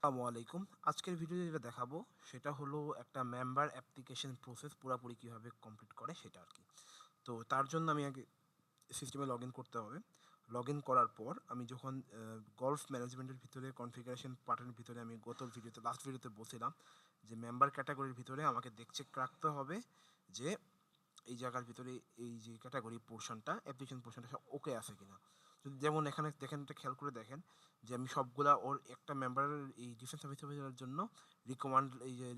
আসসালামু আলাইকুম। আজকের ভিডিওতে যেটা দেখাবো সেটা হলো একটা মেম্বার অ্যাপ্লিকেশন প্রসেস পুরাপুরি কিভাবে কমপ্লিট করে সেটা আরকি। তো তার জন্য আমি আগে সিস্টেমে লগইন করতে হবে। লগইন করার পর আমি যখন গল্ফ ম্যানেজমেন্টের ভিতরে কনফিগারেশন পার্টের ভিতরে আমি গত ভিডিওতে লাস্ট ভিডিওতে বলছিলাম যে মেম্বার ক্যাটেগরির ভিতরে আমাকে রাখতে হবে যে এই জায়গার ভিতরে এই যে ক্যাটাগরি পোর্শনটা অ্যাপ্লিকেশন পোর্শনটা সব ওকে আছে কিনা। যদি যেমন এখানে দেখেন, এটা খেয়াল করে দেখেন যে আমি সবগুলা ওর একটা মেম্বারের এই ডিফেন্স অফিসারের জন্য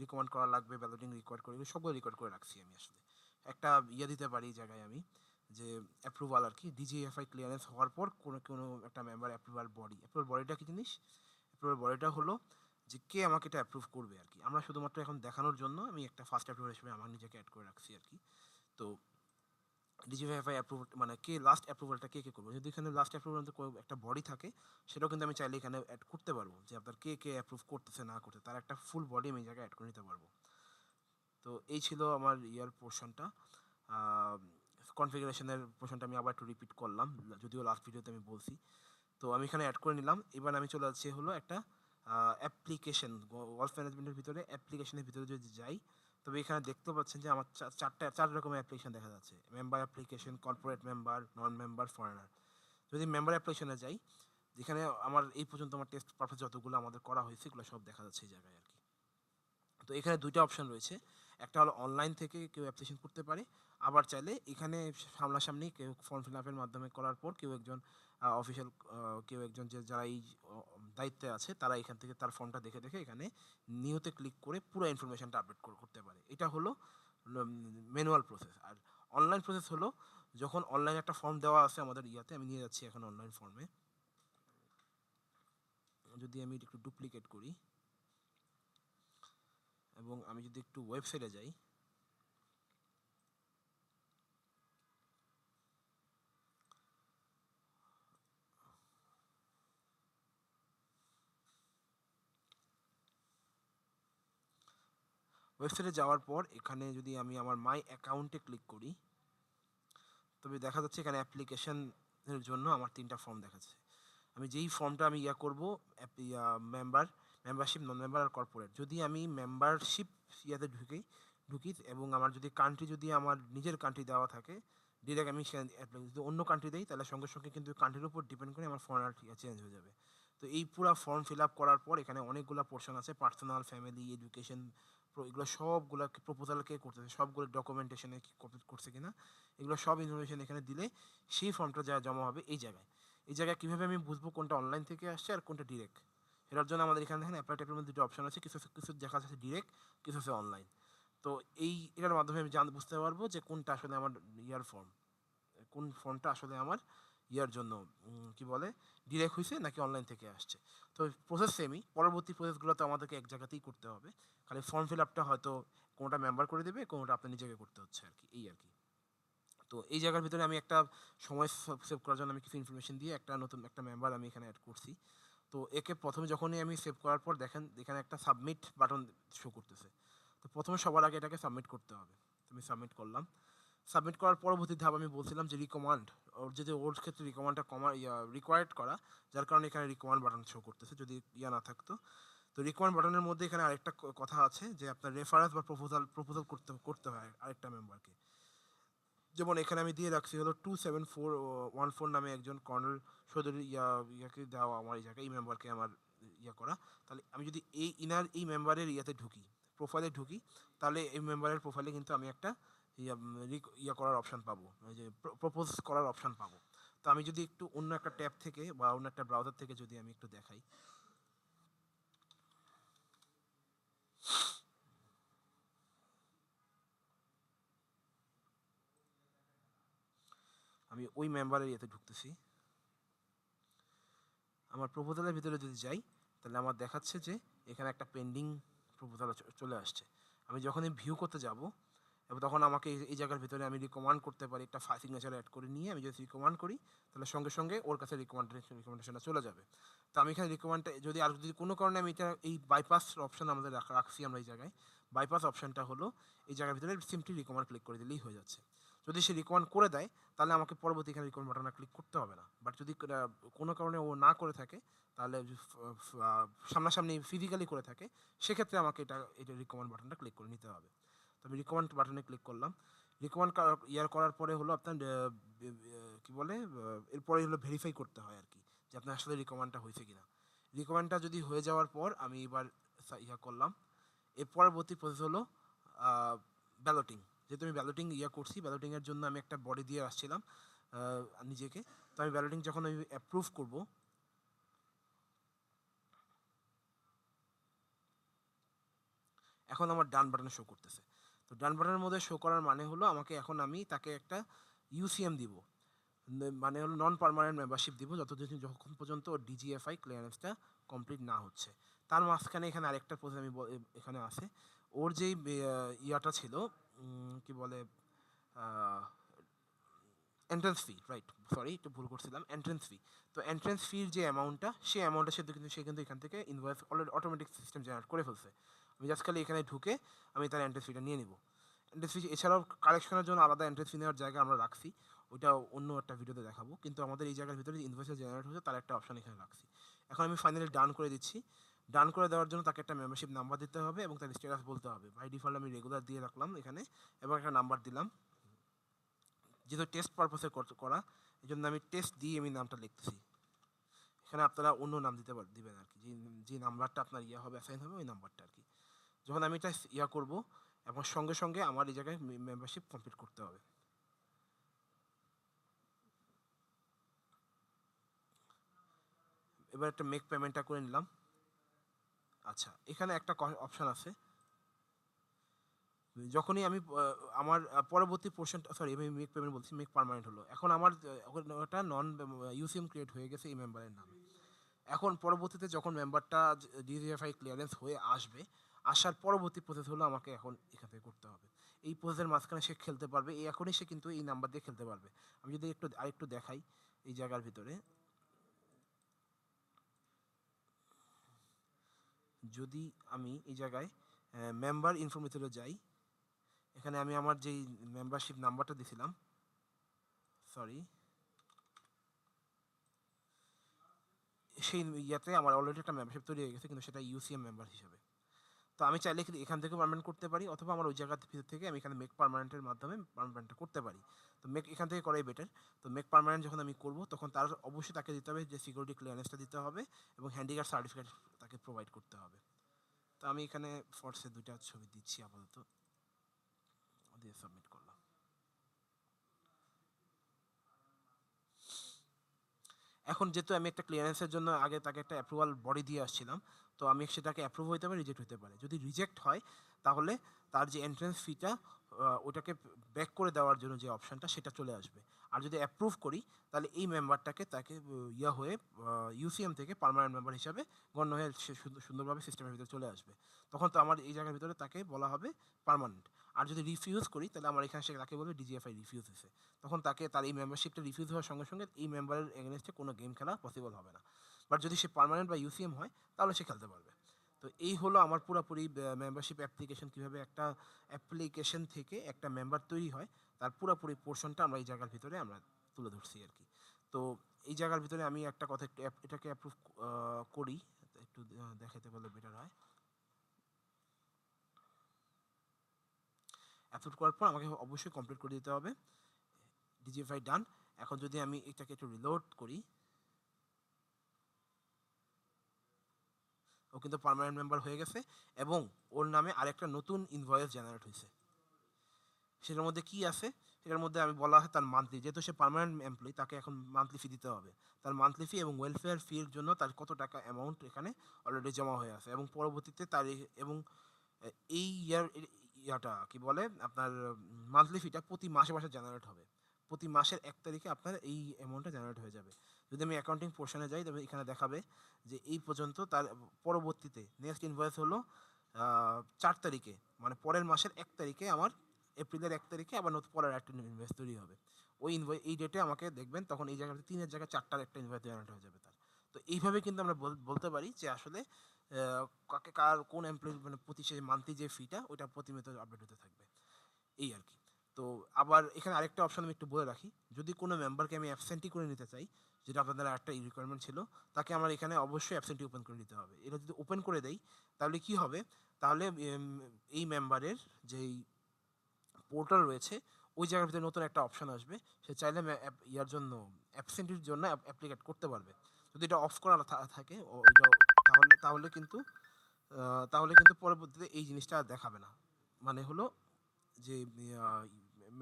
রিকমান্ড করা লাগবে, ব্যালটিং রিকোয়ার্ড করে, এগুলো সবগুলো রেকর্ড করে রাখছি আমি আসলে। একটা দিতে পারি এই জায়গায় আমি যে অ্যাপ্রুভাল আরকি ডিজিএফআই ক্লিয়ারেন্স হওয়ার পর কোনো একটা মেম্বার অ্যাপ্রুভাল বডিটা কি জিনিস? অ্যাপ্রুভাল বডিটা হলো যে কে আমাকে এটা অ্যাপ্রুভ করবে আরকি। আমরা শুধুমাত্র এখন দেখানোর জন্য আমি একটা ফার্স্ট অ্যাপ্রুভাল হিসেবে আমার নিজেকে এড করে রাখছি আরকি। তো ডিজিএফআই অ্যাপ্রুভ মানে কে লাস্ট অ্যাপ্রুভালটা কে করবে? যদি এখানে লাস্ট অ্যাপ্রুভাল একটা বডি থাকে, সেটাও কিন্তু আমি চাইলে এখানে এড করতে পারবো যে আপনার কে অ্যাপ্রুভ করতেছে না করতেছে তার একটা ফুল বডি আমি এই জায়গায় এড করে নিতে পারবো। তো এই ছিল আমার পোর্শনটা। আ কনফিগারেশনের পোর্শনটা আমি আবার একটু রিপিট করলাম। যদিও লাস্ট ভিডিওতে আমি বলছি। তো আমি এখানে এড করে নিলাম। এবার আমি চলে যাচ্ছি হলো একটা অ্যাপ্লিকেশন ওয়ালস ম্যানেজমেন্টের ভিতরে অ্যাপ্লিকেশনের ভিতরে যদি যাই, তবে এখানে দেখতে পাচ্ছেন যে আমার ৪ রকমের অ্যাপ্লিকেশন দেখা যাচ্ছে। মেম্বার অ্যাপ্লিকেশন, কর্পোরেট মেম্বার, নন মেম্বার, ফরেনার। যদি মেম্বার অ্যাপ্লিকেশনে যাই, যেখানে আমার এই পর্যন্ত আমার টেস্ট পারপাস যতগুলো আমাদের করা হয়েছে এগুলো সব দেখা যাচ্ছে এই জায়গায় আরকি। তো এখানে ২ টা অপশন রয়েছে। একটা হলো অনলাইন থেকে কেউ অ্যাপ্লিকেশন করতে পারে। আবার চাইলে এখানে সামনাসামনি কেউ ফর্ম ফিল আপের মাধ্যমে করার পর কেউ একজন অফিসিয়াল কেউ একজন যারা এই অ দায়িত্বে আছে তারা এখান থেকে তার ফর্মটা দেখে এখানে নিউতে ক্লিক করে পুরো ইনফরমেশনটা আপডেট করতে পারে। এটা হলো ম্যানুয়াল প্রসেস। আর অনলাইন প্রসেস হলো যখন অনলাইনে একটা ফর্ম দেওয়া আছে আমাদের আমি নিয়ে যাচ্ছি এখন অনলাইন ফর্মে। যদি আমি এটা একটু ডুপ্লিকেট করি এবং আমি যদি একটু ওয়েবসাইটে যাই, ওয়েবসাইটে যাওয়ার পর এখানে যদি আমি আমার মাই অ্যাকাউন্টে ক্লিক করি, তবে দেখা যাচ্ছে এখানে অ্যাপ্লিকেশন এর জন্য আমার ৩ টা ফর্ম দেখাচ্ছে। আমি যেই ফর্মটা আমি করব অ্যাপ ইয়া মেম্বার, মেম্বারশিপ, নন মেম্বার আর কর্পোরেট। যদি আমি মেম্বারশিপ ইয়াতে ঢুকি এবং আমার যদি কান্ট্রি যদি আমার নিজের কান্ট্রি দেওয়া থাকে, ডিরেক্ট আমি সে অ্যাপ্লাই যদি অন্য কান্ট্রি দেই তাহলে সঙ্গে কিন্তু কান্ট্রির উপর ডিপেন্ড করে আমার ফরেনার চেঞ্জ হয়ে যাবে। তো এই পুরা ফর্ম ফিল আপ করার পর এখানে অনেকগুলা পোরশন আছে পার্সোনাল, ফ্যামিলি, এডুকেশন এগুলো সবগুলা প্রপোজাল কে করতেছে, সবগুলো ডকুমেন্টেশনে কি কমপ্লিট করছে কিনা, এগুলো সব ইনফরমেশন এখানে দিলে সেই ফর্মটা যা জমা হবে এই জায়গায়। এই জায়গায় কীভাবে আমি বুঝবো কোনটা অনলাইন থেকে আসছে আর কোনটা ডিরেক্ট? এটার জন্য আমাদের এখানে দেখেন অ্যাপ্লাই টাইপের মধ্যে ২ টা অপশন আছে। কিছু দেখা যাচ্ছে ডিরেক্ট, কিছু আছে অনলাইন। তো এটার মাধ্যমে আমি বুঝতে পারবো যে কোনটা আসলে আমার ফর্ম। কোন ফর্মটা আসলে আমার জন্য কি বলে ডিরেক্ট হইছে নাকি অনলাইন থেকে আসছে। তো প্রসেস সেমই। পরবর্তী প্রসেসগুলো তো আমাদেরকে এক জায়গাতেই করতে হবে। খালি ফর্ম ফিল আপটা হয়তো কোনটা মেম্বার করে দেবে, কোনটা আপনার নিজেকে করতে হচ্ছে আরকি। এই আরকি। তো এই জায়গার ভিতরে আমি একটা সময় সেভ করার জন্য আমি কিছু ইনফরমেশন দিয়ে একটা নতুন একটা মেম্বার আমি এখানে এড করছি। তো একে ১ম এ যখনই আমি সেভ করার পর দেখেন এখানে একটা সাবমিট বাটন শো করতেছে। তো ১ম এ সবার আগে এটাকে সাবমিট করতে হবে। তো আমি সাবমিট করলাম। সাবমিট করার পরবর্তী ধাপ আমি বলছিলাম যে রিকমান্ড, ওর ক্ষেত্রে রিকমান্ডটা রিকোয়ার্ড করা, যার কারণে এখানে রিকমান্ড বাটন শো করতেছে। যদি না থাকতো। তো রিকমান্ড বাটনের মধ্যে এখানে আরেকটা কথা আছে যে আপনার রেফারেন্স বা প্রপোজাল করতে হয় আরেকটা মেম্বারকে। যেমন এখানে আমি দিয়ে রাখছি হলো 27414 নামে একজন কর্নেল সদরী ইয়াকে দেওয়া আমার এই জায়গায় এই মেম্বারকে আমার করা। তাহলে আমি যদি এই মেম্বারের ঢুকি, প্রোফাইলে ঢুকি, তাহলে এই মেম্বারের প্রোফাইলে কিন্তু আমি একটা ইয়া উম রিক ইয়া করার অপশন পাবো। ওই যে প্রপোজ করার অপশন পাবো। তো আমি যদি একটু অন্য একটা ট্যাব থেকে বা অন্য একটা ব্রাউজার থেকে যদি আমি একটু দেখাই, আমি ওই মেম্বারের ঢুকতেছি। আমার প্রপোজালের ভিতরে যদি যাই, তাহলে আমার দেখাচ্ছে যে এখানে একটা পেন্ডিং প্রপোজাল চলে আসছে। আমি যখনই ভিউ করতে যাব এবং তখন আমাকে এই জায়গার ভিতরে আমি রিকমান্ড করতে পারি একটা সিগনেচার এড করে নিয়ে আমি যদি রিকমান্ড করি, তাহলে সঙ্গে ওর কাছে রিকমেন্ডেশনটা চলে যাবে। তো আমি এখানে রিকমান্ডটা যদি কোনো কারণে আমি এই বাইপাস অপশন আমাদের রাখছি আমরা এই জায়গায়। বাইপাস অপশনটা হলো এই জায়গার ভিতরে সিম্পলি রিকমান্ড ক্লিক করে দিলেই হয়ে যাচ্ছে। যদি সে রিকমেন্ড করে দেয় তাহলে আমাকে পরবর্তী এখানে রিকমেন্ড বাটনে ক্লিক করতে হবে না। বাট যদি কোনো কারণে ও না করে থাকে, তাহলে সামনাসামনি ফিজিক্যালি করে থাকে, সেক্ষেত্রে আমাকে এটা রিকমেন্ড বাটনটা ক্লিক করে নিতে হবে। তো আমি রিকমেন্ড বাটনে ক্লিক করলাম। রিকমেন্ড করার পরে হলো আপনার কী বলে, এরপরে হলো ভেরিফাই করতে হয় আর কি, যে আপনার আসলে রিকমেন্ডটা হয়েছে কিনা। রিকমেন্ডটা যদি হয়ে যাওয়ার পর আমি এবার করলাম। এর পরবর্তী প্রসেস হলো ব্যালটিং। যেহেতু আমি ব্যালটিং করছি, ব্যালটিংয়ের জন্য আমি একটা বডি দিয়ে আসছিলাম নিজেকে। তো আমি ব্যালটিং যখন আমি অ্যাপ্রুভ করব, এখন আমার ডান বাটনে শো করতেছে। তো ডান বাটনের মধ্যে শো করার মানে হলো আমাকে এখন আমি তাকে একটা ইউসিএম দিব, মানে হলো নন পার্মানেন্ট মেম্বারশিপ দিব, যখন পর্যন্ত ওর ডিজিএফআই ক্লিয়ারেন্সটা কমপ্লিট না হচ্ছে। তার মাঝখানে এখানে আরেকটা প্রসেস আমি এখানে আছে। ওর যেই ইয়াটা ছিল, কি বলে, এন্ট্রান্স ফি, রাইট, সরি একটু ভুল করছিলাম, এন্ট্রান্স ফি। তো এন্ট্রান্স ফির যে অ্যামাউন্টটা, সেই অ্যামাউন্টের সাথে কিন্তু সে কিন্তু এখান থেকে invoice already automatic system generate করে ফেলছে। আমি জাস্ট খালি এখানে ঢুকে আমি তার এন্ট্রান্স ফিটা নিয়ে নিব। এন্ট্রান্স ফি এছাড়াও কালেকশনের জন্য আলাদা এন্ট্রান্স ফি নেওয়ার জায়গা আমরা রাখছি, ওইটা অন্য একটা ভিডিওতে দেখাবো। কিন্তু আমাদের এই জায়গার ভিতরে ইনভয়েসটা জেনারেট হচ্ছে তার একটা অপশন এখানে রাখছি। এখন আমি ফাইনালি ডান করে দিচ্ছি। ডান করে দেওয়ার জন্য তাকে একটা মেম্বারশিপ নাম্বার দিতে হবে এবং তার স্ট্যাটাস বলতে হবে। বাই ডিফল্ট আমি রেগুলার দিয়ে রাখলাম এখানে, এবং একটা নাম্বার দিলাম। যেহেতু টেস্ট পারপাসে করা, এই জন্য আমি টেস্ট দিয়ে আমি নামটা লিখতেছি। এখানে আপনারা অন্য নাম দিবেন আর কি, যে নাম্বারটা আপনার হবে, অ্যাসাইন হবে, ওই নাম্বারটা আর কি। যখন আমি এটা করব, এবং সঙ্গে সঙ্গে আমার এই জায়গায় মেম্বারশিপ কমপ্লিট করতে হবে। এবার একটা মেক পেমেন্টটা করে নিলাম। আচ্ছা, এখানে একটা অপশান আছে, যখনই আমি আমার পরবর্তী পোর্শনটা, সরি আমি মেক পেমেন্ট বলছি, মেক পার্মানেন্ট হলো। এখন আমার ওটা নন ইউসিএম ক্রিয়েট হয়ে গেছে এই মেম্বারের নামে। এখন পরবর্তীতে যখন মেম্বারটা ডিজিএফআই ক্লিয়ারেন্স হয়ে আসবে, আসার পরবর্তী প্রসেস হলো আমাকে এখন এখান থেকে করতে হবে। এই প্রসেসের মাঝখানে সে খেলতে পারবে, এখনই সে কিন্তু এই নাম্বার দিয়ে খেলতে পারবে। আমি যদি আরেকটু দেখাই এই জায়গার ভিতরে, যদি আমি এই জায়গায় মেম্বার ইনফরমেশনে যাই, এখানে আমি আমার যেই মেম্বারশিপ নাম্বারটা দিয়েছিলাম, সরি, সেই ইয়াতে আমার অলরেডি একটা মেম্বারশিপ তৈরি হয়ে গেছে, কিন্তু সেটা ইউসিএম মেম্বার হিসাবে। তো আমি চাইলে কিন্তু এখান থেকে পার্মানেন্ট করতে পারি, অথবা আমার ওই জায়গার ভিতর থেকে আমি এখানে মেক পার্মানেন্টের মাধ্যমে পার্মানেন্টটা করতে পারি। তো মেক এখান থেকে করাই বেটার। তো মেক পার্মানেন্ট যখন আমি করব, তখন তার অবশ্যই তাকে দিতে হবে যে সিকিউরিটি ক্লিয়ারেন্সটা দিতে হবে, এবং হ্যান্ডিক্যাপ সার্টিফিকেট তাকে প্রোভাইড করতে হবে। তো আমি এখানে ফর্সে 2টা ছবি দিচ্ছি আপাতত, দিয়ে সাবমিট করলাম। এখন যেহেতু আমি একটা ক্লিয়ারেন্সের জন্য আগে তাকে একটা অ্যাপ্রুভাল বডি দিয়ে আসছিলাম, তো আমি সেটাকে অ্যাপ্রুভ হইতে পারে, রিজেক্ট হতে পারে। যদি রিজেক্ট হয়, তাহলে তার যে এন্ট্রেন্স ফিটা, ওটাকে ব্যাক করে দেওয়ার জন্য যে অপশানটা, সেটা চলে আসবে। আর যদি অ্যাপ্রুভ করি, তাহলে এই মেম্বারটাকে তাকে হয়ে ইউসিএম থেকে পার্মানেন্ট মেম্বার হিসাবে গণ্য হয়ে সে সুন্দরভাবে সিস্টেমের ভিতরে চলে আসবে। তখন তো আমার এই জায়গার ভিতরে তাকে বলা হবে পার্মানেন্ট। আর যদি রিফিউজ করি, তাহলে আমার এখানে সে তাকে বলবে ডিজিএফআই রিফিউজ হয়েছে। তখন তাকে তার এই মেম্বারশিপটা রিফিউজ হওয়ার সঙ্গে সঙ্গে এই মেম্বারের এগেনস্টে কোনো গেম খেলা পসিবল হবে না। বাট যদি সে পার্মানেন্ট বা ইউসিএম হয়, তাহলে সে খেলতে পারবে। তো এই হলো আমার পুরোপুরি মেম্বারশিপ অ্যাপ্লিকেশন, কীভাবে একটা অ্যাপ্লিকেশন থেকে একটা মেম্বার তৈরি হয়, তার পুরোপুরি পোর্শনটা আমরা এই জায়গার ভিতরে আমরা তুলে ধরছি আর কি। তো এই জায়গার ভিতরে আমি একটা কথা একটু এটাকে অ্যাপ্রুভ করি, একটু দেখাতে বললে বেটার হয়। অ্যাপ্রুভ করার পর আমাকে অবশ্যই কমপ্লিট করে দিতে হবে। ডিজিএফআই ডান। এখন যদি আমি এটাকে একটু রিলোড করি, ও কিন্তু পার্মানেন্ট মেম্বার হয়ে গেছে, এবং ওর নামে আরেকটা নতুন ইনভয়েস জেনারেট হয়েছে। সেটার মধ্যে কি আছে, সেটার মধ্যে আমি বলা হয় তার মান্থলি, যেহেতু সে পার্মানেন্ট এমপ্লয়ি, তাকে এখন মান্থলি ফি দিতে হবে। তার মান্থলি ফি এবং ওয়েলফেয়ার ফির জন্য তার কত টাকা অ্যামাউন্ট এখানে অলরেডি জমা হয়ে আছে, এবং পরবর্তীতে তার এবং এই ইয়াটা কি বলে, আপনার মান্থলি ফিটা প্রতি মাসে মাসে জেনারেট হবে। প্রতি মাসের 1 তারিখে আপনার এই অ্যামাউন্টটা জেনারেট হয়ে যাবে। যদি আমি অ্যাকাউন্টিং পোর্শনে যাই, তবে এখানে দেখাবে যে এই পর্যন্ত তার পরবর্তীতে নেক্সট ইনভয়েস হলো 4 তারিখে, মানে পরের মাসের 1 তারিখে, আমার এপ্রিলের 1 তারিখে আবার নতুন পরের একটা ইনভয়েস তৈরি হবে। ওই এই ডেটে আমাকে দেখবেন, তখন এই জায়গাতে 3-এর জায়গায় 4টার একটা ইনভয়েস জেনারেট হয়ে যাবে তার। তো এইভাবে কিন্তু আমরা বলতে পারি যে আসলে কাকে কার কোন এমপ্লয়ি, মানে প্রতি সে মান্থলি যে ফিটা, ওইটা প্রতিনিয়ত আপডেট হতে থাকবে, এই আর কি। তো আবার এখানে আরেকটা অপশন আমি একটু বলে রাখি, যদি কোনো মেম্বারকে আমি অ্যাবসেন্টি করে নিতে চাই, যেটা আপনাদের আরেকটা রিকোয়ারমেন্ট ছিল, তাকে আমার এখানে অবশ্যই অ্যাবসেন্টি ওপেন করে নিতে হবে। এটা যদি ওপেন করে দেই, তাহলে কি হবে? তাহলে এই মেম্বারের যেই পোর্টাল রয়েছে, ওই জায়গার ভিতরে নতুন একটা অপশন আসবে। সে চাইলে ইয়ার জন্য অ্যাবসেন্টির জন্য অ্যাপ্লিকেট করতে পারবে। যদি এটা অফ করা থাকে ও এটা, তাহলে কিন্তু পরবর্তীতে এই জিনিসটা আর দেখাবে না। মানে হলো যে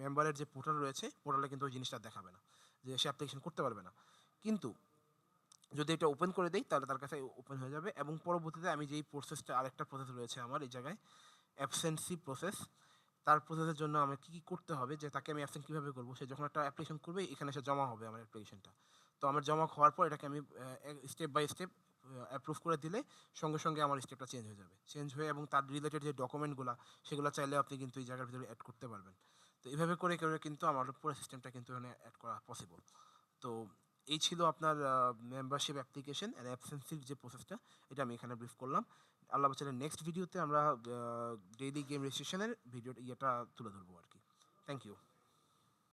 মেম্বারের যে পোর্টাল রয়েছে, পোর্টালে কিন্তু ওই জিনিসটা দেখাবে না, যে সে অ্যাপ্লিকেশন করতে পারবে না। কিন্তু যদি এটা ওপেন করে দেই, তাহলে তার কাছে ওপেন হয়ে যাবে এবং পরবর্তীতে আমি যেই প্রসেসটা, আরেকটা প্রসেস রয়েছে আমার এই জায়গায়, অ্যাবসেন্সি প্রসেস। তার প্রসেসের জন্য আমার কী করতে হবে, যে তাকে আমি অ্যাবসেন্ট কীভাবে করবো? সে যখন একটা অ্যাপ্লিকেশন করবে, এখানে এসে জমা হবে আমার অ্যাপ্লিকেশনটা। তো আমার জমা হওয়ার পর এটাকে আমি স্টেপ বাই স্টেপ অ্যাপ্রুভ করে দিলে সঙ্গে সঙ্গে আমার স্টেপটা চেঞ্জ হয়ে যাবে। চেঞ্জ হয়ে এবং তার রিলেটেড যে ডকুমেন্টগুলো, সেগুলো চাইলে আপনি কিন্তু এই জায়গার ভিতরে অ্যাড করতে পারবেন। তো এভাবে করে করে কিন্তু আমার পুরো সিস্টেমটা কিন্তু এখানে অ্যাড করা পসিবল। তো এই ছিল আপনার মেম্বারশিপ অ্যাপ্লিকেশন অ্যান্ড অ্যাবসেন্সির যে প্রসেসটা, এটা আমি এখানে ব্রিফ করলাম। আল্লাহ বাঁচালে নেক্সট ভিডিওতে আমরা ডেইলি গেম রেজিস্ট্রেশনের ইয়েটা তুলে ধরবো আর কি। Thank you.